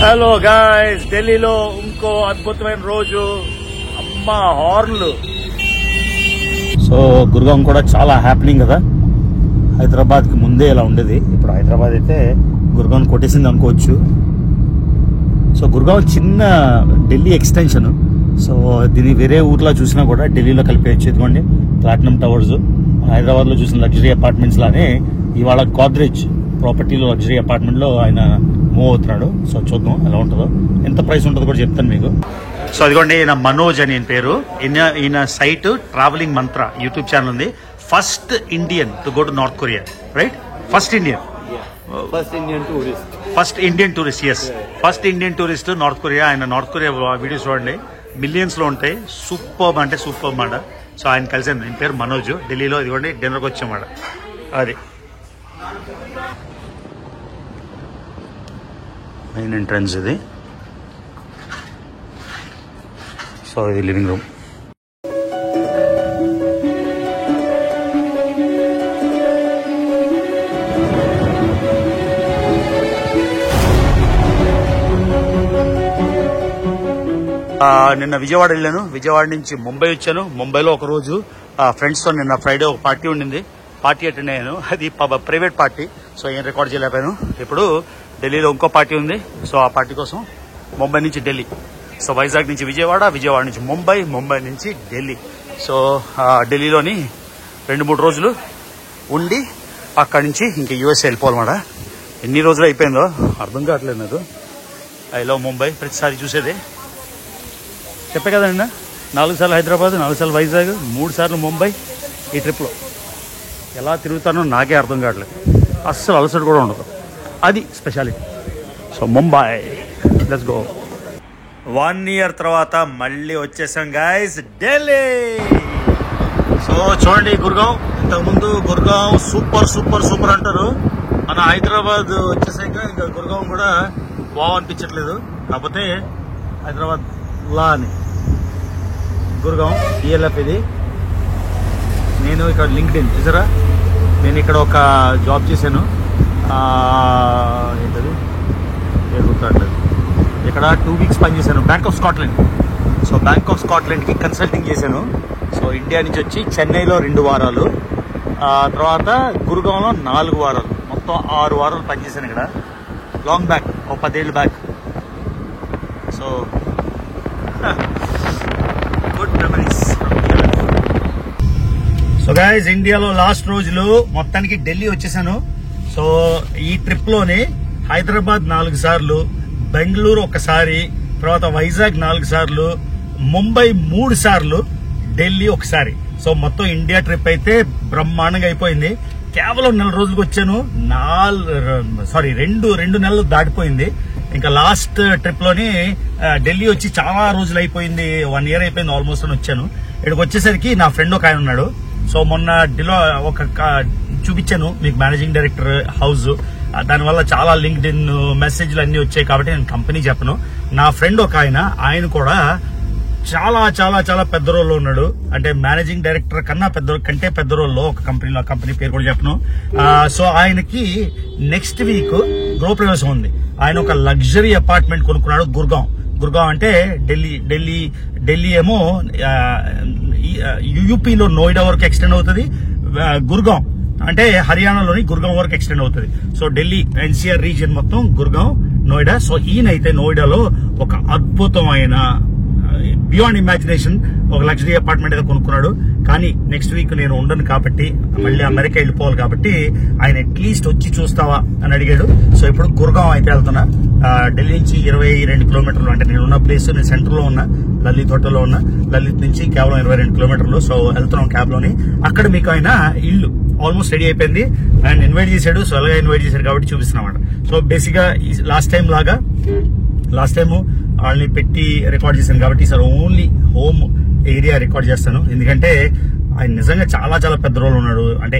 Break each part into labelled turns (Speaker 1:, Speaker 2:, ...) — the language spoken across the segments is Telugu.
Speaker 1: హలో గాయ్స్, ఢిల్లీలో ఇంకో అద్భుతమైన రోజు. అమ్మ హార్న్లు. సో గుర్గాం కూడా చాలా హ్యాపెనింగ్ కదా. హైదరాబాద్ కి ముందే ఇలా ఉండేది, ఇప్పుడు హైదరాబాద్ అయితే గుర్గాం కొట్టేసింది అనుకోవచ్చు. సో గుర్గాం చిన్న ఢిల్లీ ఎక్స్టెన్షన్. సో దీన్ని వేరే ఊర్లో చూసినా కూడా ఢిల్లీలో కలిపేయచ్చు. ఇదిగోండి ప్లాటినం టవర్స్. హైదరాబాద్ లో చూసిన లగ్జరీ అపార్ట్మెంట్స్ లానే ఇవాళ గోద్రేజ్ ప్రాపర్టీలో లగ్జరీ అపార్ట్మెంట్ లో ఆయన మూవ్ అవుతున్నాడు. సో చూద్దాం ఎలా ఉంటుందో, ఎంత ప్రైస్ ఉంటుందో కూడా చెప్తాను మీకు. సో అదిగోండి, ఈయన మనోజ్ అని పేరు. ఈయన site travelling Mantra YouTube channel ఉంది. First Indian to go to North Korea, right? First Indian tourist, yes, first Indian tourist North Korea. ఆయన నార్త్ కొరియా వీడియోస్ చూడండి, మిలియన్స్ లో ఉంటాయి. సూపర్ అంటే సూపర్ మాట. సో ఆయన కలిసాను. ఆయన పేరు మనోజ్. ఢిల్లీలో ఇదిగోండి డిన్నర్కి వచ్చామాట. అది మెయిన్ ఎంట్రన్స్ ఇది. సో ఇది లివింగ్ రూమ్. నిన్న విజయవాడ వెళ్ళాను. విజయవాడ నుంచి ముంబై వచ్చాను. ముంబైలో ఒక రోజు ఫ్రెండ్స్ తో నిన్న ఫ్రైడే ఒక పార్టీ ఉండింది. పార్టీ అటెండ్ అయ్యాను. అది ప్రైవేట్ పార్టీ. సో ఏం రికార్డ్ చేయలేకపోయాను. ఇప్పుడు ఢిల్లీలో ఇంకో పార్టీ ఉంది. సో ఆ పార్టీ కోసం ముంబై నుంచి ఢిల్లీ. సో వైజాగ్ నుంచి విజయవాడ, విజయవాడ నుంచి ముంబై, ముంబై నుంచి ఢిల్లీ. సో ఢిల్లీలోని 2-3 రోజులు ఉండి అక్కడి నుంచి ఇంకా యూఎస్ఏ వెళ్ళిపోవాలన్నమాట. ఎన్ని రోజులు అయిపోయిందో అర్థం కావట్లేదు నాకు. I love Mumbai. ప్రతిసారి చూసేదే. చెప్పే కదండి, 4 సార్లు హైదరాబాద్, 4 సార్లు వైజాగ్, 3 సార్లు ముంబై. ఈ ట్రిప్లో ఎలా తిరుగుతానో నాకే అర్థం కావట్లేదు. అస్సలు అలసట కూడా ఉండదు. అది speciality. So Mumbai, let's go. 1 year తర్వాత మళ్ళీ వచ్చేసాం గైస్, ఢిల్లీ. సో చూడండి గుర్గాం. ఇంతకుముందు గుర్గాం సూపర్ సూపర్ సూపర్ అంటారు. మన హైదరాబాద్ వచ్చేసాక ఇంకా గుర్గాం కూడా బాగనిపించట్లేదు. కాకపోతే హైదరాబాద్ లా అని గుర్గాం DLF ఇది. నేను ఇక్కడ లింక్డ్ఇన్ చూసారా, నేను ఇక్కడ ఒక జాబ్ చేశాను. ఏంటది గుర్తురాట్లేదు. ఇక్కడ 2 weeks పనిచేశాను bank of Scotland. So bank of స్కాట్లాండ్కి కన్సల్టింగ్ చేశాను. సో ఇండియా నుంచి వచ్చి చెన్నైలో 2 వారాలు, తర్వాత గుర్గాంలో 4 వారాలు, మొత్తం 6 వారాలు పనిచేశాను ఇక్కడ. లాంగ్ బ్యాక్, ఒక 10 ఏళ్ళు back. So good memories. So guys, ఇండియాలో లాస్ట్ రోజులు మొత్తానికి ఢిల్లీ వచ్చేసాను. సో ఈ ట్రిప్ లోనే హైదరాబాద్ 4 సార్లు, బెంగళూరు 1 సారి, తర్వాత వైజాగ్ 4 సార్లు, ముంబై 3 సార్లు, ఢిల్లీ 1 సారి. సో మొత్తం ఇండియా ట్రిప్ అయితే బ్రహ్మాండంగా అయిపోయింది. కేవలం 4 రోజులకు వచ్చాను. 2 నెలలు దాటిపోయింది. ఇంకా లాస్ట్ ట్రిప్ లోని ఢిల్లీ వచ్చి చాలా రోజులు అయిపోయింది. 1 year అయిపోయింది ఆల్మోస్ట్ అని వచ్చాను. ఇక్కడికి వచ్చేసరికి నా ఫ్రెండ్ ఒక ఆయన ఉన్నాడు. సో మొన్న ఢిల్లో ఒక చూపించాను మీకు, మేనేజింగ్ డైరెక్టర్ హౌస్. దానివల్ల చాలా లింక్డ్ఇన్ మెసేజ్లు అన్ని వచ్చాయి కాబట్టి నేను కంపెనీ చెప్పను. నా ఫ్రెండ్ ఒక ఆయన కూడా చాలా చాలా చాలా పెద్ద రోల్లో ఉన్నాడు. అంటే మేనేజింగ్ డైరెక్టర్ కంటే పెద్ద రోల్లో ఒక కంపెనీలో, కంపెనీ పేరు కూడా చెప్పను. సో ఆయనకి నెక్స్ట్ వీక్ గృహప్రవేశం ఉంది. ఆయన ఒక లగ్జరీ అపార్ట్మెంట్ కొనుక్కున్నాడు గుర్గాం అంటే ఢిల్లీ ఏమో యూపీలో నోయిడా వరకు ఎక్స్టెండ్ అవుతుంది. గుర్గాం అంటే హర్యానాలోని గుర్గాం వరకు ఎక్స్టెండ్ అవుతుంది. సో ఢిల్లీ NCR రీజియన్ మొత్తం గుర్గాం, నోయిడా. సో ఈయనైతే నోయిడాలో ఒక అద్భుతమైన బియాండ్ ఇమాజినేషన్ ఒక లగ్జరీ అపార్ట్మెంట్ అయితే కొనుక్కున్నాడు. కానీ నెక్స్ట్ వీక్ నేను ఉండను కాబట్టి, మళ్ళీ అమెరికా వెళ్ళిపోవాలి కాబట్టి ఆయన అట్లీస్ట్ వచ్చి చూస్తావా అని అడిగాడు. సో ఇప్పుడు గుర్గాం అయితే వెళ్తున్నా. ఢిల్లీ నుంచి 22 కిలోమీటర్లు. అంటే నేను ఉన్న ప్లేస్, నేను సెంటర్ లో ఉన్నా, లలిత్ హోటల్లో ఉన్నా. లలిత్ నుంచి కేవలం 22 కిలోమీటర్లు. సో వెళ్తున్నాం క్యాబ్ లోని. అక్కడ మీకు ఆయన ఇల్లు ఆల్మోస్ట్ రెడీ అయిపోయింది. ఆయన ఇన్వైట్ చేశాడు. సో అలాగే ఇన్వైట్ చేశాడు కాబట్టి చూపిస్తున్నామాట. సో బేసిక్ గా లాస్ట్ టైం వాళ్ళని పెట్టి రికార్డ్ చేశాను కాబట్టి ఈసారి ఓన్లీ హోమ్ ఏరియా రికార్డ్ చేస్తాను. ఎందుకంటే ఆయన నిజంగా చాలా చాలా పెద్ద రోల్ ఉన్నాడు. అంటే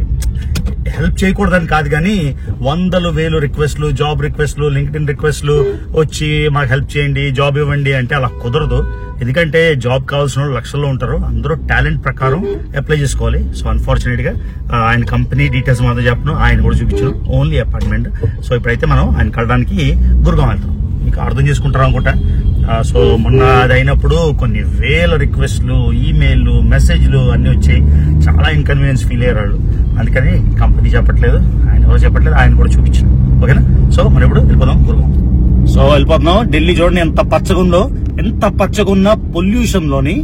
Speaker 1: హెల్ప్ చేయకూడదని కాదు కానీ 100,000 రిక్వెస్ట్లు, జాబ్ రిక్వెస్ట్లు, లింక్డ్ఇన్ రిక్వెస్ట్లు వచ్చి మాకు హెల్ప్ చేయండి, జాబ్ ఇవ్వండి అంటే అలా కుదరదు. ఎందుకంటే జాబ్ కావాల్సిన వాళ్ళు లక్షల్లో ఉంటారు. అందరూ టాలెంట్ ప్రకారం అప్లై చేసుకోవాలి. సో అన్ఫార్చునేట్ గా ఆయన కంపెనీ డీటెయిల్స్ మాత్రం చెప్పను, ఆయన కూడా చూపించను, ఓన్లీ అపార్ట్మెంట్. సో ఇప్పుడైతే మనం ఆయన కలడానికి గుర్గాం వెళ్తాం. మీకు అర్థం చేసుకుంటారు అనుకుంటా. సో మొన్న అది అయినప్పుడు కొన్ని వేల రిక్వెస్ట్లు, ఈమెయిల్లు, మెసేజ్లు అన్ని వచ్చాయి. చాలా ఇన్కన్వీనియన్స్ ఫీల్ అయ్యారు వాళ్ళు. అందుకని కంపెనీ చెప్పట్లేదు, ఆయన ఎవరు చెప్పట్లేదు, ఆయన కూడా చూపించాను. ఓకేనా? సో మనం ఇప్పుడు వెళ్ళిపోదాం గురుగాం. సో వెళ్ళిపోతున్నాం. ఢిల్లీ చూడండి ఎంత పచ్చగా ఉందో. ఎంత పచ్చగా ఉన్న పొల్యూషన్ లోని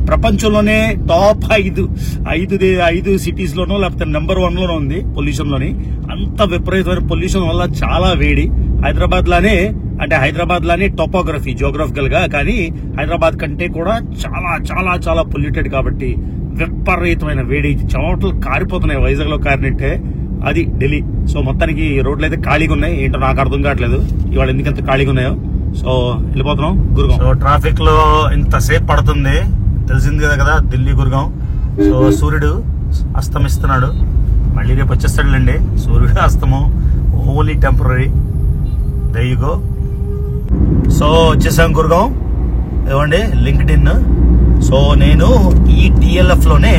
Speaker 1: ప్రపంచంలోనే టాప్ 5 సిటీస్ లోనో లేకపోతే నెంబర్ 1 లోనో ఉంది పొల్యూషన్ లోని. అంత విపరీతమైన పొల్యూషన్ వల్ల చాలా వేడి. హైదరాబాద్ లానే టోపోగ్రఫీ జియోగ్రఫికల్ గా, కానీ హైదరాబాద్ కంటే కూడా చాలా చాలా చాలా పొల్యూటెడ్ కాబట్టి విపరీతమైన వేడి, చెమటలు కారిపోతున్నాయి. వైజాగ్ లో కారినట్టే అది ఢిల్లీ. సో మొత్తానికి రోడ్లు అయితే ఖాళీగా ఉన్నాయి. ఏంటో నాకు అర్థం కావట్లేదు ఇవాళ ఎందుకంత ఖాళీగా ఉన్నాయో. సో వెళ్ళిపోతున్నాం గురుగాం. సో ట్రాఫిక్ లో ఇంతసేపు పడుతుంది, తెలిసింది కదా ఢిల్లీ గురుగాం. సో సూర్యుడు అస్తమిస్తున్నాడు, మళ్ళీ రేపు వచ్చేస్తాడులేండి. సూర్యుడు అస్తమం only temporary. There you go. So వచ్చేసాం గురుగాం. ఏమండి లింక్డ్ఇన్. సో నేను ఈ టిఎల్ఎఫ్ లోనే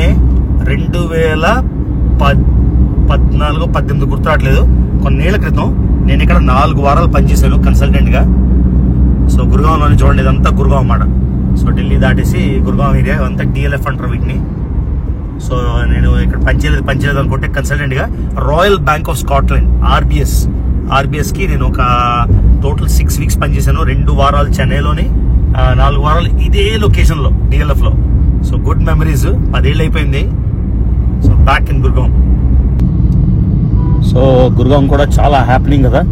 Speaker 1: 2014-18 గుర్తురావట్లేదు, కొన్నేళ్ల క్రితం నేను ఇక్కడ 4 వారాలు పనిచేశాను కన్సల్టెంట్ గా. సో గురుగాంలోనే చూడండి, ఇదంతా గురుగాం అన్నమాట. సో ఢిల్లీ దాటేసి గురుగాం ఏరియా అంతా టిఎల్ఎఫ్ అంటారు వీటిని. సో నేను ఇక్కడ పనిచేయలేదు అనుకుంటే కన్సల్టెంట్ గా royal bank of Scotland RBS కి నేను ఒక టోటల్ 6 వీక్స్ పనిచేశాను. 2 వారాలు చెన్నైలోని, 4 వారాలు ఇదే లొకేషన్ లో డిఎల్ఎఫ్ లో. So good memories. 10 ఏళ్ళు అయిపోయింది. So back in Gurgaon. So Gurgaon కూడా చాలా హ్యాపీనింగ్ కదా.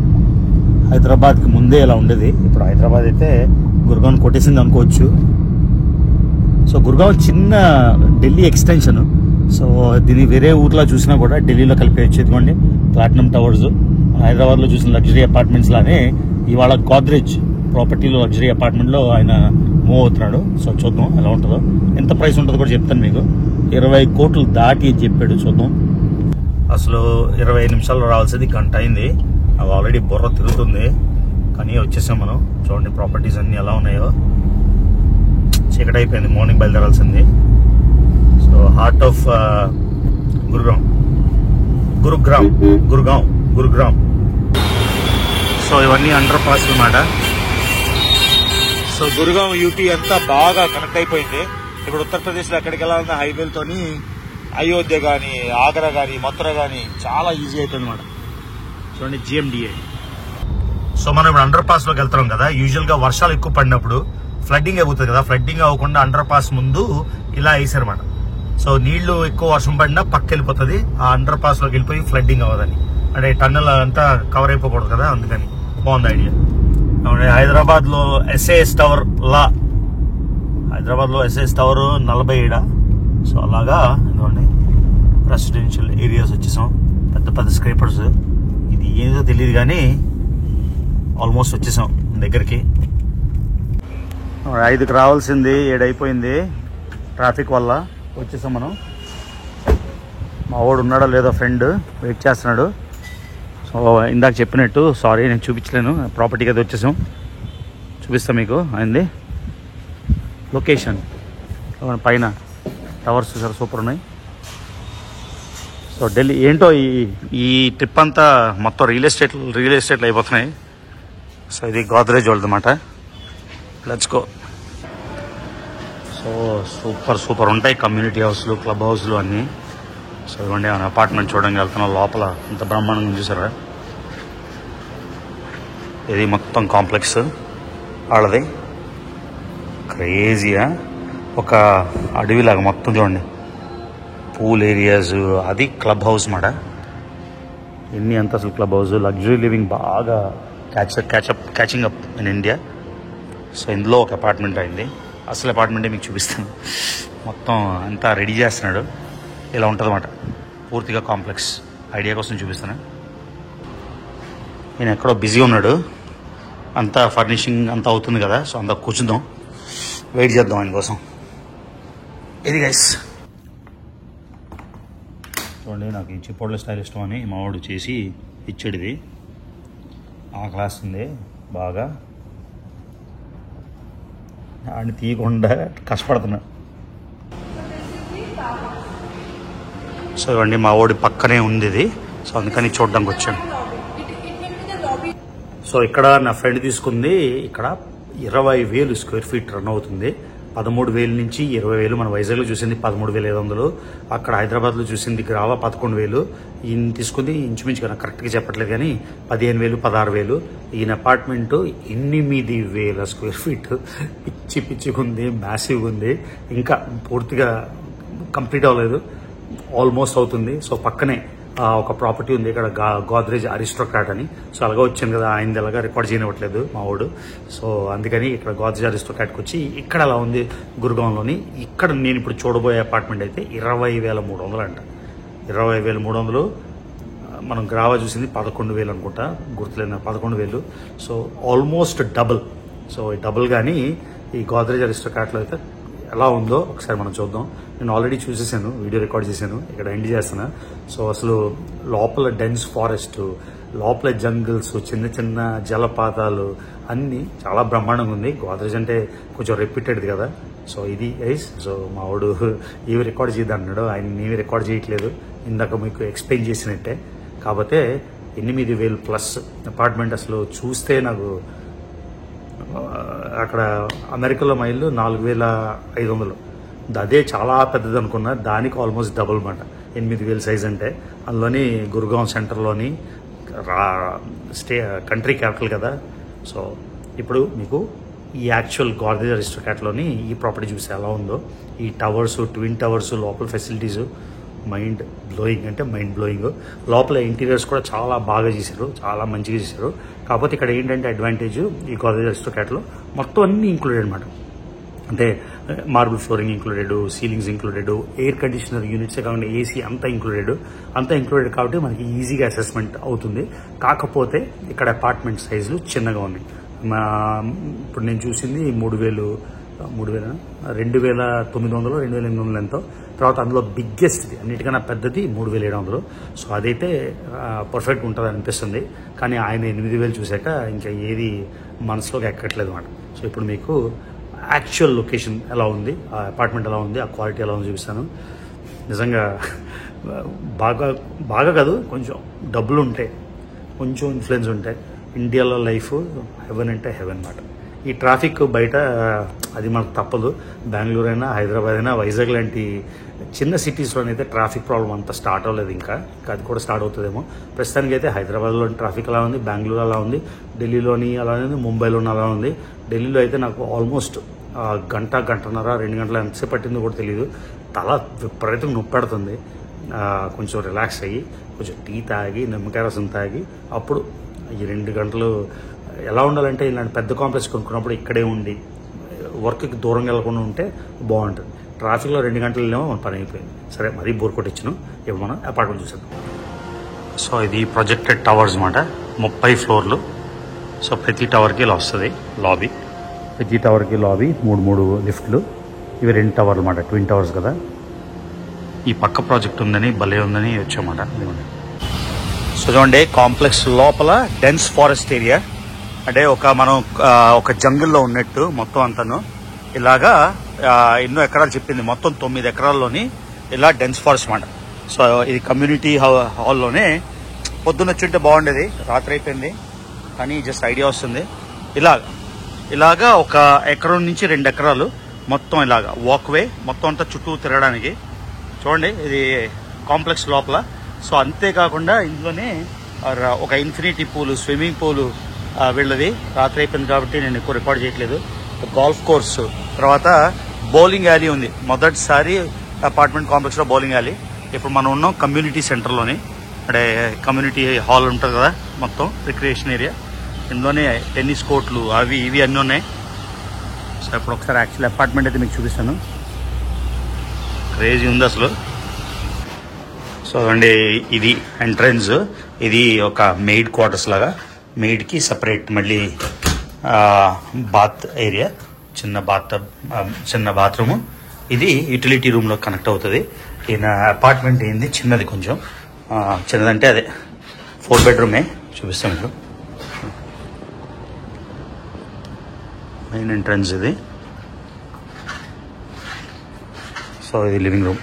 Speaker 1: హైదరాబాద్ కి ముందే ఇలా ఉండేది, ఇప్పుడు హైదరాబాద్ అయితే గురుగాం కొట్టేసింది అనుకోవచ్చు. సో గురుగాం చిన్న ఢిల్లీ ఎక్స్టెన్షన్. సో దీన్ని వేరే ఊర్లో చూసినా కూడా ఢిల్లీలో కలిపేయచ్చు. ఇదిగోండి ప్లాటినం టవర్స్. హైదరాబాద్ లో చూసిన లగ్జరీ అపార్ట్మెంట్స్ లానే ఇవాళ గోద్రేజ్ ప్రాపర్టీలో లగ్జరీ అపార్ట్మెంట్ లో ఆయన మూవ్ అవుతున్నాడు. సో చూద్దాం ఎలా ఉంటుందో, ఎంత ప్రైస్ ఉంటుందో కూడా చెప్తాను మీకు. 20 కోట్లు దాటి అని చెప్పాడు. చూద్దాం. అసలు 25 నిమిషాల్లో రావాల్సింది గంట అయింది. అవి ఆల్రెడీ బుర్ర తిరుగుతుంది, కానీ వచ్చేసాం మనం. చూడండి ప్రాపర్టీస్ అన్ని ఎలా ఉన్నాయో. చీకటి అయిపోయింది, మార్నింగ్ బయలుదేరాల్సింది. So heart of Gurugram. So ఇవన్నీ అండర్ పాస్ అన్నమాట. సో గురుగాం యూటీ అంతా బాగా కనెక్ట్ అయిపోయింది. ఇప్పుడు ఉత్తరప్రదేశ్ లో ఎక్కడికి వెళ్ళాలన్న హైవేలతోని అయోధ్య గాని, ఆగ్రా గాని, మథుర గాని చాలా ఈజీ అయిపోయింది అన్నమాట. చూడండి జిఎండిఏ. సో మనం ఇప్పుడు అండర్ పాస్ లోకి వెళ్తున్నాం కదా. యూజువల్ గా వర్షాలు ఎక్కువ పడినప్పుడు ఫ్లడ్డింగ్ అయిపోతుంది కదా. ఫ్లడ్డింగ్ అవ్వకుండా అండర్ పాస్ ముందు ఇలా వేసారన్నమాట. సో నీళ్లు ఎక్కువ వర్షం పడినా పక్క వెళ్ళిపోతుంది, ఆ అండర్ పాస్ లోకి వెళ్ళిపోయి ఫ్లడ్డింగ్ అవ్వదని. అంటే టన్నల్ అంతా కవర్ అయిపోకూడదు కదా, అందుకని. బాగుంది ఐడియా. హైదరాబాద్ లో ఎస్ఏఎస్ టవర్ 47. సో అలాగా ఇదిగోండి రెసిడెన్షియల్ ఏరియాస్ వచ్చేసాం. పెద్ద పెద్ద స్క్రేపర్స్. ఇది ఏదో తెలియదు కానీ ఆల్మోస్ట్ వచ్చేసాం దగ్గరికి. 5కి రావాల్సింది 7 అయిపోయింది ట్రాఫిక్ వల్ల. వచ్చేసాం మనం. మా వాడు ఉన్నాడో లేదో ఫ్రెండ్ వెయిట్ చేస్తున్నాడు. సో ఇందాక చెప్పినట్టు సారీ నేను చూపించలేను, ప్రాపర్టీకి అయితే వచ్చేసాం. చూపిస్తాను మీకు అయింది లొకేషన్. పైన టవర్స్ చూసారు, సూపర్ ఉన్నాయి. సో ఢిల్లీ ఏంటో ఈ ట్రిప్ అంతా మొత్తం రియల్ ఎస్టేట్లు అయిపోతున్నాయి. సో ఇది గోద్రేజ్ వాళ్ళది అన్నమాట. Let's go. సో సూపర్ ఉంటాయి కమ్యూనిటీ హౌస్లు, క్లబ్ హౌస్లు అన్నీ. సో ఇవ్వండి అపార్ట్మెంట్ చూడడానికి వెళ్తున్నాం. లోపల ఇంత బ్రహ్మాండంగా చూసారా. ఇది మొత్తం కాంప్లెక్స్ వాళ్ళది. క్రేజీగా ఒక అడవిలాగా మొత్తం చూడండి. పూల్ ఏరియాస్, అది క్లబ్ హౌస్ మాట. ఎన్ని అంతస్తులు క్లబ్ హౌస్. లగ్జరీ లివింగ్ బాగా catching up in India. So ఇందులో ఒక అపార్ట్మెంట్ అయింది. అసలు అపార్ట్మెంటే మీకు చూపిస్తాను. మొత్తం అంతా రెడీ చేస్తున్నాడు. ఇలా ఉంటుంది అన్నమాట పూర్తిగా కాంప్లెక్స్. ఐడియా కోసం చూపిస్తాను. నేను ఎక్కడో బిజీ ఉన్నాడు, అంతా ఫర్నిషింగ్ అంతా అవుతుంది కదా. సో అంతా కూర్చుందాం, వెయిట్ చేద్దాం ఆయన కోసం. ఇది గైస్ చూడండి, నాకు ఈ చిప్పోడ్ల స్టైల్ ఇష్టం అని మా వాడు చేసి ఇచ్చాడు. ఇది ఆ క్లాస్ ఉంది బాగా. ఆయన తీయకుండా కష్టపడుతున్నా. సో ఇవ్వండి మా వాడి పక్కనే ఉంది ఇది. సో అందుకని చూడడానికి వచ్చాను. సో సో ఇక్కడ నా ఫ్రెండ్ తీసుకుంది ఇక్కడ 20,000 స్క్వేర్ ఫీట్ రన్ అవుతుంది. 13,000 నుంచి 20,000. మన వైజాగ్లో చూసింది 13,500. అక్కడ హైదరాబాద్లో చూసింది గ్రావా 11,000. ఈయన తీసుకుంది ఇంచుమించుగా నాకు కరెక్ట్గా చెప్పట్లేదు కానీ 15,000, 16,000. ఈయన అపార్ట్మెంట్ 8,000 స్క్వేర్ ఫీట్. పిచ్చిగా ఉంది, మ్యాసివ్గా ఉంది. ఇంకా పూర్తిగా కంప్లీట్ అవ్వలేదు, ఆల్మోస్ట్ అవుతుంది. సో పక్కనే ఒక ప్రాపర్టీ ఉంది ఇక్కడ, గోద్రేజ్ అరిస్టోక్రాట్ అని. సో అలాగే వచ్చింది కదా, ఆయనది ఎలాగా రికార్డ్ చేయనివ్వట్లేదు మా వాడు. సో అందుకని ఇక్కడ గోద్రేజ్ అరిస్టోక్రాట్కి వచ్చి ఇక్కడ అలా ఉంది గురుగాంలోని. ఇక్కడ నేను ఇప్పుడు చూడబోయే అపార్ట్మెంట్ అయితే 20,300 అంట. 20,300. మనం గ్రావా చూసింది 11,000 అనుకుంటా, గుర్తులేదు 11,000. So almost double. సో ఈ డబుల్ కానీ ఈ గోద్రేజ్ అరిస్టోక్రాట్లో అయితే ఎలా ఉందో ఒకసారి మనం చూద్దాం. నేను ఆల్రెడీ చూసేసాను, వీడియో రికార్డ్ చేశాను, ఇక్కడ ఎండ్ చేస్తున్నా. సో అసలు లోపల డెన్స్ ఫారెస్ట్, లోపల జంగిల్స్, చిన్న చిన్న జలపాతాలు అన్నీ చాలా బ్రహ్మాండంగా ఉంది. గోద్రేజ్ అంటే కొంచెం రెప్యూటెడ్ కదా. సో ఇది గైస్. సో మా వాడు ఇవి రికార్డ్ చేద్దాం అన్నాడు, ఆయన నీవి రికార్డ్ చేయట్లేదు, ఇందాక మీకు ఎక్స్ప్లెయిన్ చేసినట్టే. కాకపోతే 8,000 ప్లస్ అపార్ట్మెంట్. అసలు చూస్తే నాకు అక్కడ అమెరికాలో మైళ్ళు 4,500. అదే చాలా పెద్దది అనుకున్నా, దానికి ఆల్మోస్ట్ డబుల్ మాట. 8,000 సైజ్ అంటే. అందులోని గురుగాం సెంటర్లోని కంట్రీ క్యాపిటల్ కదా. సో ఇప్పుడు మీకు ఈ యాక్చువల్ గోద్రేజ్ అరిస్టోక్రాట్లోని ఈ ప్రాపర్టీ చూస్తే ఎలా ఉందో, ఈ టవర్స్, ట్విన్ టవర్స్, లోపల ఫెసిలిటీస్ మైండ్ బ్లోయింగ్ అంటే మైండ్ బ్లోయింగ్. లోపల ఇంటీరియర్స్ కూడా చాలా బాగా చేశారు, చాలా మంచిగా చేశారు. కాకపోతే ఇక్కడ ఏంటంటే అడ్వాంటేజ్, ఈ గోద్రేజ్ అరిస్టోక్రాట్లో మొత్తం అన్నీ ఇంక్లూడెడ్ అనమాట. అంటే marble flooring included, ceilings included, air conditioner యూనిట్సే కాకుండా ఏసీ అంతా ఇంక్లూడెడ్ కాబట్టి మనకి ఈజీగా అసెస్మెంట్ అవుతుంది. కాకపోతే ఇక్కడ అపార్ట్మెంట్ సైజులు చిన్నగా ఉన్నాయి. ఇప్పుడు నేను చూసింది 2,900, 2,800 ఎంతో. తర్వాత అందులో బిగ్గెస్ట్ది, అన్నిటికన్నా పెద్దది 3,700. సో అదైతే పర్ఫెక్ట్గా ఉంటుంది అనిపిస్తుంది. కానీ ఆయన 8,000 చూశాక ఇంకా ఏది మనసులోకి ఎక్కట్లేదు అన్నమాట. సో ఇప్పుడు మీకు యాక్చువల్ లొకేషన్ ఎలా ఉంది, ఆ అపార్ట్మెంట్ ఎలా ఉంది, ఆ క్వాలిటీ ఎలా ఉంది చూపిస్తాను. నిజంగా బాగా కాదు, కొంచెం డబ్బులు ఉంటాయి, కొంచెం ఇన్ఫ్లుయెన్స్ ఉంటాయి. ఇండియాలో లైఫ్ హెవెన్ అంటే హెవెన్ అన్నమాట. ఈ ట్రాఫిక్ బయట అది మనకు తప్పదు. బెంగళూరు అయినా, హైదరాబాద్ అయినా, వైజాగ్ లాంటి చిన్న సిటీస్లోనైతే ట్రాఫిక్ ప్రాబ్లం అంతా స్టార్ట్ అవ్వలేదు. ఇంకా అది కూడా స్టార్ట్ అవుతుందేమో. ప్రస్తుతానికి అయితే హైదరాబాద్లో ట్రాఫిక్ అలా ఉంది, బెంగళూరు అలా ఉంది, ఢిల్లీలోని అలా ఉంది, ముంబైలోని అలా ఉంది. ఢిల్లీలో అయితే నాకు ఆల్మోస్ట్ గంటన్నర 2 గంటల ఎంతసేపు పట్టిందో కూడా తెలియదు. తల విపరీతంగా నొప్పి పెడుతుంది. కొంచెం రిలాక్స్ అయ్యి కొంచెం టీ తాగి, నిమ్మకాయ రసం తాగి, అప్పుడు ఈ 2 గంటలు ఎలా ఉండాలంటే ఇలాంటి పెద్ద కాంప్లెక్స్ కొనుక్కున్నప్పుడు ఇక్కడే ఉండి వర్క్కి దూరంగా వెళ్ళకుండా ఉంటే బాగుంటుంది. ట్రాఫిక్లో 2 గంటలు వెళ్ళామో మన పని అయిపోయింది. సరే, మరీ బోర్ కొట్టించాను. ఇప్పుడు మనం అపార్ట్మెంట్ చూసాం. సో ఇది ప్రొజెక్టెడ్ టవర్స్ అన్నమాట, 30 ఫ్లోర్లు. సో ప్రతి టవర్కి ఇలా వస్తుంది లాబీ, ప్రతి టవర్కి లాబీ, 3 లిఫ్ట్లు. ఇవి 2 టవర్లు అన్నమాట, ట్విన్ టవర్స్ కదా. ఈ పక్క ప్రాజెక్ట్ ఉందని, భలే ఉందని వచ్చామాట. సో చూడండి, కాంప్లెక్స్ లోపల డెన్స్ ఫారెస్ట్ ఏరియా, అంటే మనం ఒక జంగిల్లో ఉన్నట్టు మొత్తం అంతాను. ఇలాగా ఎన్నో ఎకరాలు చెప్పింది, మొత్తం 9 ఎకరాల్లోని ఇలా డెన్స్ ఫారెస్ట్ అన్నమాట. సో ఇది కమ్యూనిటీ హాల్లోనే. పొద్దున్న వచ్చుంటే బాగుండేది, రాత్రి అయిపోయింది, కానీ జస్ట్ ఐడియా వస్తుంది. ఇలాగా 1 ఎకరం నుంచి 2 ఎకరాలు మొత్తం ఇలాగా వాక్వే, మొత్తం అంతా చుట్టూ తిరగడానికి. చూడండి, ఇది కాంప్లెక్స్ లోపల. సో అంతేకాకుండా ఇందులోనే ఒక ఇన్ఫినిటీ పూలు, స్విమ్మింగ్ పూలు వీళ్ళది. రాత్రి అయిపోయింది కాబట్టి నేను ఎక్కువ రికార్డ్ చేయట్లేదు. గోల్ఫ్ కోర్సు, తర్వాత బౌలింగ్ యాలీ ఉంది. మొదటిసారి అపార్ట్మెంట్ కాంప్లెక్స్లో బౌలింగ్ యాలీ. ఇప్పుడు మనం ఉన్నాం కమ్యూనిటీ సెంటర్లోని, అంటే కమ్యూనిటీ హాల్ ఉంటుంది కదా, మొత్తం రిక్రియేషన్ ఏరియా. ఇందులోనే టెన్నిస్ కోర్ట్లు అవి ఇవి అన్నీ ఉన్నాయి. సో ఇప్పుడు ఒకసారి యాక్చువల్ అపార్ట్మెంట్ అయితే మీకు చూపిస్తాను. క్రేజీ ఉంది అసలు. సో అండి, ఇది ఎంట్రన్స్. ఇది ఒక మెయిడ్ క్వార్టర్స్ లాగా, మెయిడ్కి సపరేట్ మళ్ళీ బాత్ ఏరియా, చిన్న బాత్రూము. ఇది యూటిలిటీ రూమ్లో కనెక్ట్ అవుతుంది. ఈయన అపార్ట్మెంట్ ఏంది చిన్నది, కొంచెం చిన్నదంటే అదే 4 బెడ్రూమే. చూపిస్తాం మీకు. మెయిన్ ఎంట్రన్స్ ఇది. సో ఇది లివింగ్ రూమ్.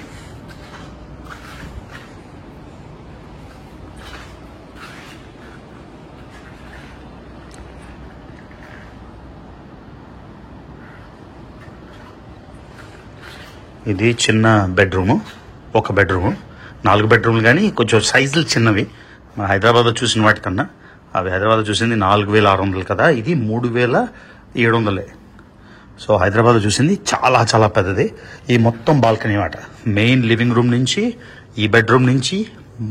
Speaker 1: ఇది చిన్న బెడ్రూము, ఒక బెడ్రూము. 4 బెడ్రూమ్లు కానీ కొంచెం సైజులు చిన్నవి. మన హైదరాబాద్లో చూసిన వాటికన్నా అవి హైదరాబాద్లో చూసింది 4,600 కదా, ఇది 3,700. సో హైదరాబాద్లో చూసింది చాలా చాలా పెద్దది. ఈ మొత్తం బాల్కనీ మాట. మెయిన్ లివింగ్ రూమ్ నుంచి, ఈ బెడ్రూమ్ నుంచి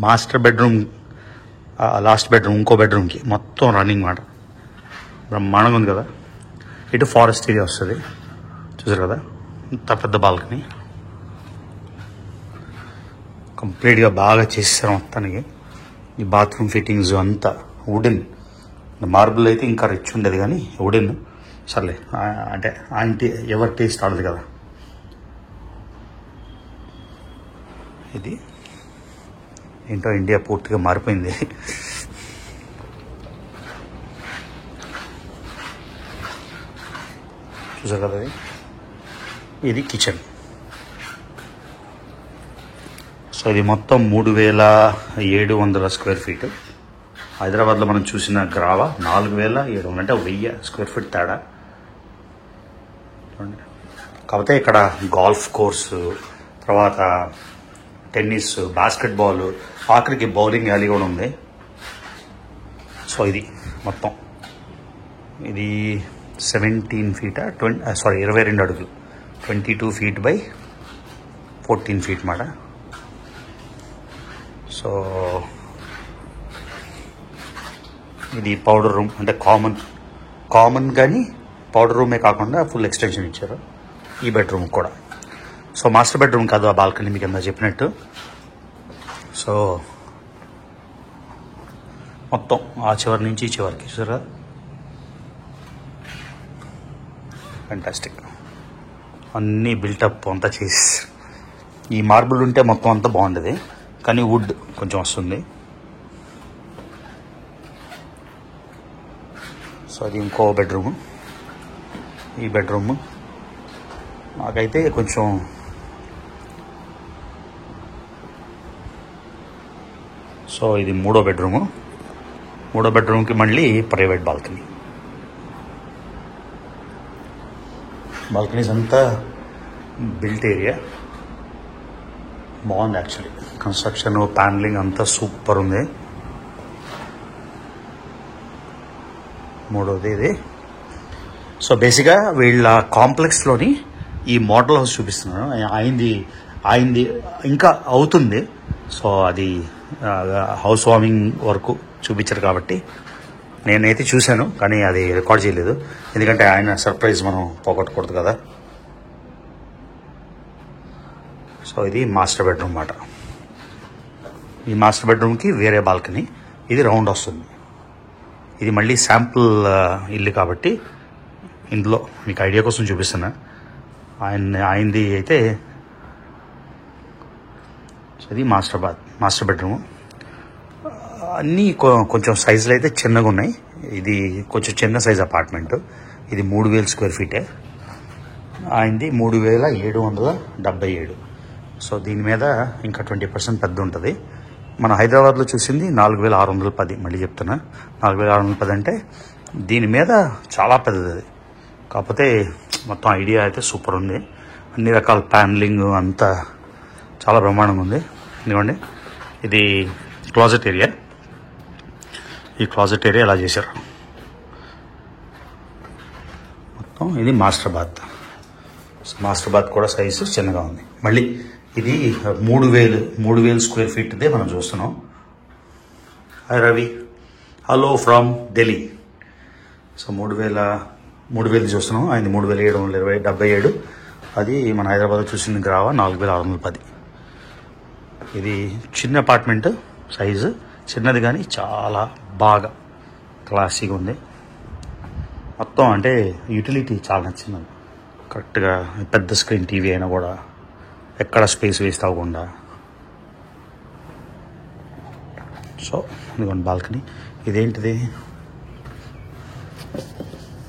Speaker 1: మాస్టర్ బెడ్రూమ్, లాస్ట్ బెడ్రూమ్, ఇంకో బెడ్రూమ్కి మొత్తం రన్నింగ్ మాట. బ్రహ్మాండంగా ఉంది కదా. ఇటు ఫారెస్ట్ ఏరియా వస్తుంది, చూసారు కదా, ఇంత పెద్ద బాల్కనీ. కంప్లీట్గా బాగా చేసేసారు మొత్తానికి. ఈ బాత్రూమ్ ఫిట్టింగ్స్ అంతా వుడెన్. మార్బుల్ అయితే ఇంకా రిచ్ ఉండేది కానీ వుడెన్ సర్లే, అంటే ఆంటీ ఎవరి టేస్ట్ ఆడదు కదా. ఇది ఏంటో ఇండియా పూర్తిగా మారిపోయింది. చూసారు కదా, ఇది కిచెన్. సో ఇది మొత్తం 3,700 స్క్వేర్ ఫీట్. హైదరాబాద్లో మనం చూసిన గ్రావా 4,700, అంటే 1000 స్క్వేర్ ఫీట్ తేడా. కాకపోతే ఇక్కడ గోల్ఫ్ కోర్సు, తర్వాత టెన్నిస్, బాస్కెట్బాల్, ఆఖరికి బౌలింగ్ యాలీ కూడా ఉంది. సో ఇది మొత్తం ఇది 17 ఫీటా 22 అడుగులు, 22 ఫీట్ బై 14 ఫీట్ మాట. సో ఇది పౌడర్ రూమ్, అంటే కామన్ కానీ పౌడర్ రూమే కాకుండా ఫుల్ ఎక్స్టెన్షన్ ఇచ్చారు ఈ బెడ్రూమ్ కూడా. సో మాస్టర్ బెడ్రూమ్ కాదు ఆ బాల్కనీ, మీకు ఎంత చెప్పినట్టు. సో మొత్తం ఆ చివరి నుంచి ఈ చివరికి చూసారా, ఫ్యాంటాస్టిక్. అన్నీ బిల్టప్ అంతా చేసి, ఈ మార్బుల్ ఉంటే మొత్తం అంతా బాగుండేది, కానీ వుడ్ కొంచెం వస్తుంది. సో అది ఇంకో బెడ్రూము. ఈ బెడ్రూము నాకైతే కొంచెం సో ఇది మూడో బెడ్రూమ్కి మళ్ళీ ప్రైవేట్ బాల్కనీ. బాల్కనీస్ అంతా బిల్ట్ ఏరియా బాగుంది యాక్చువల్లీ. కన్స్ట్రక్షన్, ప్యానలింగ్ అంతా సూపర్ ఉంది. మూడోది ఇది. సో బేసిక్గా వీళ్ళ కాంప్లెక్స్లోని ఈ మోడల్ హౌస్ చూపిస్తున్నాను. ఆయనది ఇంకా అవుతుంది. సో అది హౌస్ వార్మింగ్ వరకు చూపించారు కాబట్టి నేనైతే చూశాను, కానీ అది రికార్డ్ చేయలేదు. ఎందుకంటే ఆయన సర్ప్రైజ్ మనం పోగొట్టకూడదు కదా. సో ఇది మాస్టర్ బెడ్రూమ్ మాట. ఈ మాస్టర్ బెడ్రూమ్కి వేరే బాల్కనీ. ఇది రౌండ్ వస్తుంది. ఇది మళ్ళీ శాంపుల్ ఇల్లు కాబట్టి ఇందులో మీకు ఐడియా కోసం చూపిస్తున్నా. ఆయనది అయితే ఇది మాస్టర్ బెడ్రూము. అన్నీ కొంచెం సైజులు అయితే చిన్నగా ఉన్నాయి. ఇది కొంచెం చిన్న సైజ్ అపార్ట్మెంట్. ఇది 3,000 స్క్వేర్ ఫీటే. ఆయనది 3,777. సో దీని మీద ఇంకా 20% పెద్ద ఉంటుంది. మన హైదరాబాద్లో చూసింది 4,610. మళ్ళీ చెప్తున్నా, 4,610 అంటే దీని మీద చాలా పెద్దది. కాకపోతే మొత్తం ఐడియా అయితే సూపర్ ఉంది. అన్ని రకాల ప్యానలింగ్ అంతా చాలా బ్రహ్మాండంగా ఉంది. ఎందుకండి ఇది క్లాజెట్ ఏరియా. ఈ క్లాజెట్ ఏరియా ఎలా చేశారు మొత్తం. ఇది మాస్టర్ బాత్ కూడా సైజు చిన్నగా ఉంది. మళ్ళీ ఇది 3,000 స్క్వేర్ ఫీట్దే మనం చూస్తున్నాం. Hi Ravi, hello from Delhi. So 3,000 చూస్తున్నాం. ఆయన 3,777. అది మన హైదరాబాద్లో చూసిన గ్రావా 4,610. ఇది చిన్న అపార్ట్మెంట్, సైజు చిన్నది కానీ చాలా బాగా క్లాసీగా ఉంది మొత్తం. అంటే యూటిలిటీ చాలా నచ్చింది. కరెక్ట్గా పెద్ద స్క్రీన్ టీవీ అయినా కూడా ఎక్కడ స్పేస్ వేస్ట్ అవ్వకుండా. సో ఇదిగోండి బాల్కనీ. ఇదేంటిది,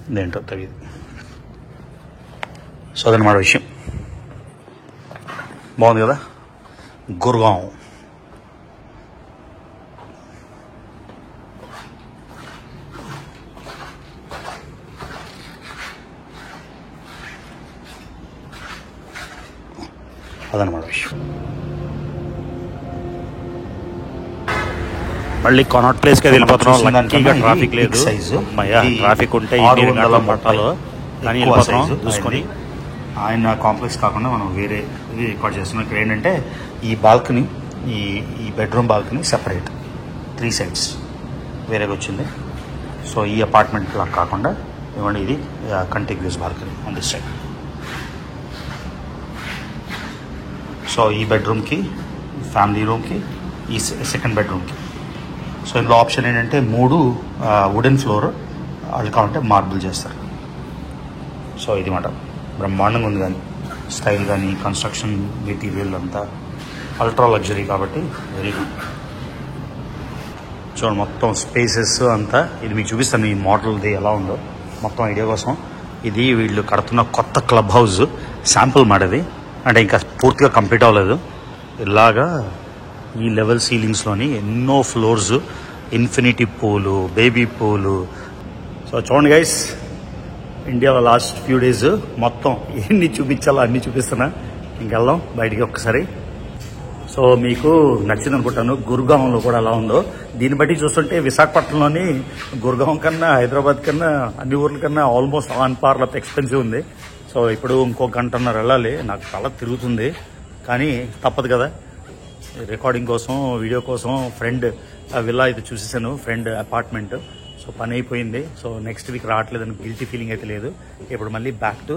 Speaker 1: ఇదేంటో తెలియదు. సో అదనమాట విషయం. బాగుంది కదా. గుర్గావ్ అదనమాట విషయం. మళ్ళీ కొనాట్ ప్లేస్కి వెళ్ళిపోతున్నాం. లక్కీగా ట్రాఫిక్ లేదు. ట్రాఫిక్ ఉంటే పట్టాలో కానీ వెళ్ళిపోతున్నాం చూసుకొని. ఆయన కాంప్లెక్స్ కాకుండా మనం వేరే ఇది రికార్డ్ చేస్తున్నాం. ఇక్కడ ఏంటంటే ఈ బాల్కనీ, ఈ బెడ్రూమ్ బాల్కనీ సెపరేట్ 3 sides వేరేగా వచ్చింది. సో ఈ అపార్ట్మెంట్ లాగా కాకుండా ఇవ్వండి, ఇది contiguous balcony on this side. So ఈ బెడ్రూమ్కి, ఫ్యామిలీ రూమ్కి, ఈ సెకండ్ బెడ్రూమ్కి. సో ఇందులో ఆప్షన్ ఏంటంటే 3 వుడెన్ ఫ్లోర్, అది కావాలంటే మార్బుల్ చేస్తారు. సో ఇది మాట బ్రహ్మాండంగా ఉంది. కానీ స్టైల్ కానీ కన్స్ట్రక్షన్ మెటీరియల్ అంతా అల్ట్రా లగ్జరీ కాబట్టి వెరీ గుడ్. చూడండి మొత్తం స్పేసెస్ అంతా. ఇది మీకు చూపిస్తాను ఈ మోడల్ది ఎలా ఉందో మొత్తం ఐడియా కోసం. ఇది వీళ్ళు కడుతున్న కొత్త క్లబ్ హౌస్ శాంపుల్ మాడది, అంటే ఇంకా పూర్తిగా కంప్లీట్ అవ్వలేదు. ఇలాగా ఈ లెవెల్ సీలింగ్స్లోని ఎన్నో ఫ్లోర్స్, ఇన్ఫినిటీ పూలు, బేబీ పూలు. సో చూడండి గైస్, ఇండియాలో లాస్ట్ ఫ్యూ డేస్ మొత్తం ఎన్ని చూపించాలో అన్నీ చూపిస్తున్నా. ఇంకెళ్దాం బయటికి ఒక్కసారి. సో మీకు నచ్చింది అనుకుంటాను. గుర్గాంలో కూడా ఎలా ఉందో దీన్ని బట్టి చూస్తుంటే విశాఖపట్నంలోని గుర్గాం కన్నా, హైదరాబాద్ కన్నా, అన్ని ఊర్ల కన్నా ఆల్మోస్ట్ ఆన్ పార్ల ఎక్స్పెన్సివ్ ఉంది. సో ఇప్పుడు ఇంకో 1.5 గంటన్నర వెళ్ళాలి. నాకు తల తిరుగుతుంది కానీ తప్పదు కదా, రికార్డింగ్ కోసం, వీడియో కోసం. ఫ్రెండ్ విల్లా అయితే చూసేసాను, ఫ్రెండ్ అపార్ట్మెంట్. సో పని అయిపోయింది. సో నెక్స్ట్ వీక్ రావట్లేదని గిల్టీ ఫీలింగ్ అయితే లేదు. ఇప్పుడు మళ్ళీ బ్యాక్ టు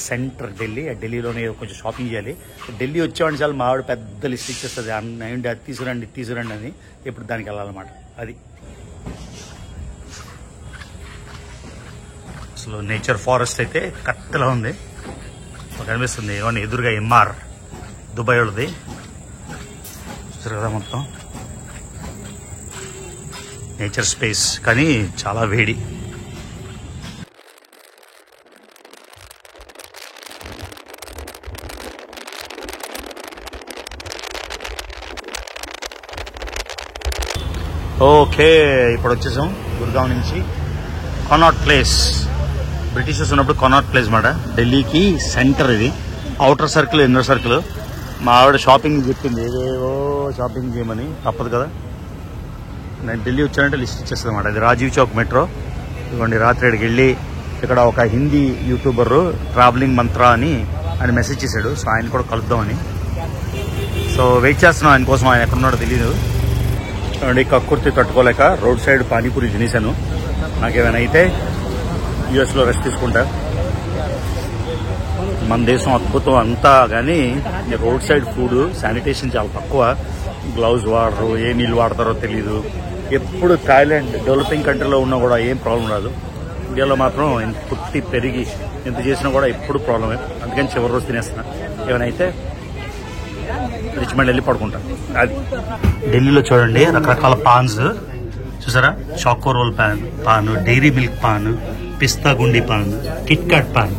Speaker 1: సెంటర్ ఢిల్లీ. ఢిల్లీలోనే కొంచెం షాపింగ్ చేయాలి. ఢిల్లీ వచ్చేవాడిని చాలా మా ఆవిడ పెద్ద లిస్ట్ ఇచ్చేస్తుంది, అన్నీ అది తీసుకురండి, ఇది తీసుకురండి అని. ఇప్పుడు దానికి వెళ్ళాలన్నమాట. అది అసలు నేచర్ ఫారెస్ట్ అయితే కత్తలా ఉంది కనిపిస్తుంది. ఏమన్నా ఎదురుగా ఎంఆర్ దుబాయ్ వాళ్ళది చూసారు కదా, మొత్తం నేచర్ స్పేస్ కానీ చాలా వేడి. ఓకే, ఇప్పుడు వచ్చేసాం గుర్గావ్ నుంచి కొనాట్ ప్లేస్. బ్రిటిషర్స్ ఉన్నప్పుడు కొనాట్ ప్లేస్ మాట. ఢిల్లీకి సెంటర్ ఇది. Outer circle, inner circle. మా ఆవిడ షాపింగ్ చెప్పింది, ఏదేవో షాపింగ్ చేయమని. తప్పదు కదా, నేను ఢిల్లీ వచ్చానంటే లిస్ట్ ఇచ్చేస్తుంది అన్నమాట. ఇది రాజీవ్ చౌక్ మెట్రో. ఇదిగోండి, రాత్రి ఇక్కడికి వెళ్ళి ఇక్కడ ఒక హిందీ యూట్యూబర్ ట్రావెలింగ్ మంత్రా అని ఆయన మెసేజ్ చేశాడు. సో ఆయన కూడా కలుద్దామని. సో వెయిట్ చేస్తున్నాం ఆయన కోసం. ఆయన ఎక్కడున్నాడో తెలియదు. కక్కుర్తి తట్టుకోలేక రోడ్ సైడ్ పానీపూరి తినేశాను. నాకేమైనా అయితే యూఎస్లో రెస్ట్ తీసుకుంటా. మన దేశం అద్భుతం అంతా, కానీ రోడ్ సైడ్ ఫుడ్ శానిటేషన్ చాలా తక్కువ. గ్లౌజ్ వాడరు, ఏ నీళ్ళు వాడతారో తెలీదు. ఎప్పుడు థాయిలాండ్ డెవలపింగ్ కంట్రీలో ఉన్నా కూడా ఏం ప్రాబ్లం రాదు. ఇండియాలో మాత్రం ఎంత పుట్టి పెరిగి ఎంత చేసినా కూడా ఎప్పుడు ప్రాబ్లమే. అందుకని చివరి రోజు తినేస్తున్నా. ఏమైనా అయితే రిచ్మండ్ వెళ్ళి పడుకుంటాను. అది ఢిల్లీలో చూడండి రకరకాల పాన్స్ చూసారా. Choco roll paan, Dairy Milk paan, పిస్తా గుండి పాన్, కిట్ క్యాట్ పాన్,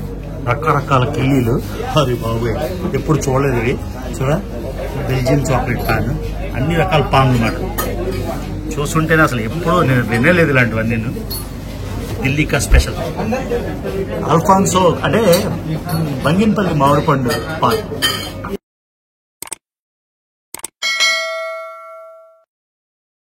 Speaker 1: రకరకాల కిల్లీలు. అరే బాబు, ఎప్పుడు చూడలేదు ఇవి. చూడా, బెల్జియం చాక్లెట్ పాన్, అన్ని రకాల పాన్లు అన్నమాట. చూస్తుంటేనే అసలు ఎప్పుడూ నేను వినలేదు ఇలాంటివన్నీ. నేను ఢిల్లీ కా స్పెషల్ అల్ఫాన్సో అంటే బంగినపల్లి మామిడి పండు పాన్.